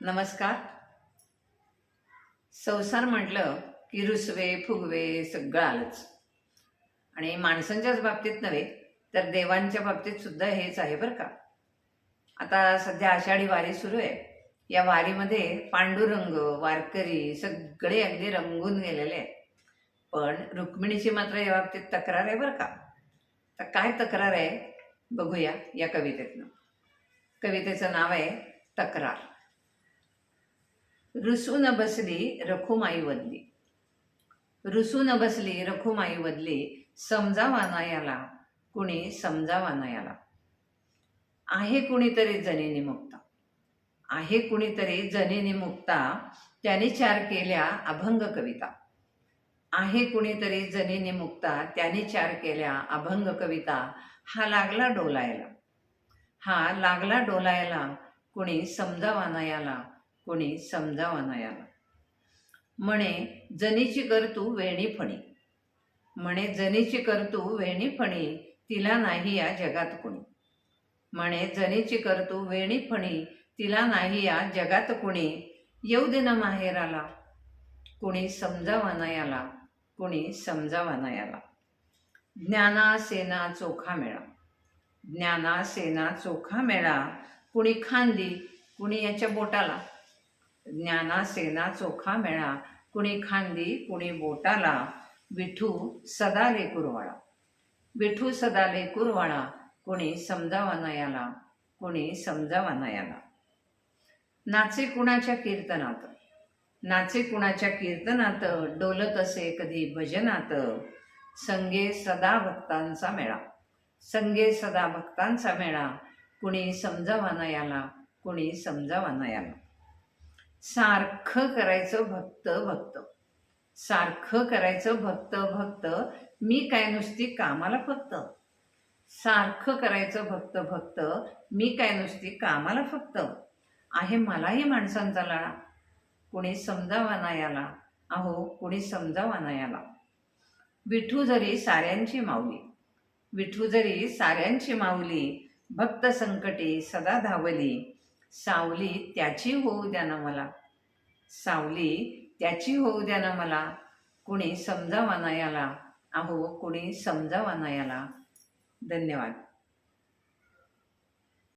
नमस्कार. संसार म्हटलं की रुसवे फुगवे सगळं आलंच. आणि माणसांच्याच बाबतीत नव्हे तर देवांच्या बाबतीत सुद्धा हेच आहे बरं का. आता सध्या आषाढी वारी सुरू आहे. या वारीमध्ये पांडुरंग वारकरी सगळे अगदी रंगून गेलेले आहेत. पण रुक्मिणीची मात्र या बाबतीत तक्रार आहे बरं का. तर काय तक्रार आहे बघूया या कवितेतनं. कवितेचं नाव आहे तक्रार. रुसून बसली रखुमाई वदली. रुसून बसली रखुमाई वदली, समजावा ना याला कुणी समजावा ना याला. आहे कुणीतरी जनिनी मुक्ता, आहे कुणीतरी जनिनी मुक्ता, त्याने चार केल्या अभंग कविता. आहे कुणीतरी जनिनी मुक्ता, त्याने चार केल्या अभंग कविता. हा लागला डोलायला, हा लागला डोलायला, कुणी समजावा ना याला कुणी समजावा ना याला. म्हणे जनीची करतू वेणी फणी, म्हणे जनीची करतू वेणी फणी, तिला नाही या जगात कुणी. म्हणे जनीची करतू वेणी फणी, तिला नाही या जगात कुणी. येऊ दे ना माहेराला कुणी समजावा ना याला कुणी समजावा ना याला. ज्ञाना सेना चोखा मेळा, ज्ञाना सेना चोखा मेळा, कुणी खांदी कुणी याच्या बोटाला. ज्ञाना सेना चोखा मेळा, कुणी खांदी कुणी बोटाला. विठू सदा लेकुरवाळा, विठू सदा लेकुरवाळा, कुणी समजावा ना याला कुणी समजावा ना याला. नाचे कुणाच्या कीर्तनात, नाचे कुणाच्या कीर्तनात, डोलत असे कधी भजनात. संगे सदा भक्तांचा मेळा, संगे सदा भक्तांचा मेळा, कुणी समजावा ना याला कुणी समजावा ना याला. सारखं करायचं भक्त भक्त, सारखं करायचं भक्त भक्त, मी काय नुसती कामाला फक्त. सारखं करायचं भक्त भक्त, मी काय नुसती कामाला फक्त. आहे मलाही माणसांचा लळा, कुणी समजावा ना याला अहो कुणी समजावा ना याला. विठू जरी साऱ्यांची माऊली, विठू जरी साऱ्यांची माऊली, भक्त संकटी सदा धावली. सावली त्याची होऊ द्या ना मला, सावली त्याची होऊ द्या ना मला, कुणी समजावा ना याला अहो कुणी समजावा ना याला. धन्यवाद.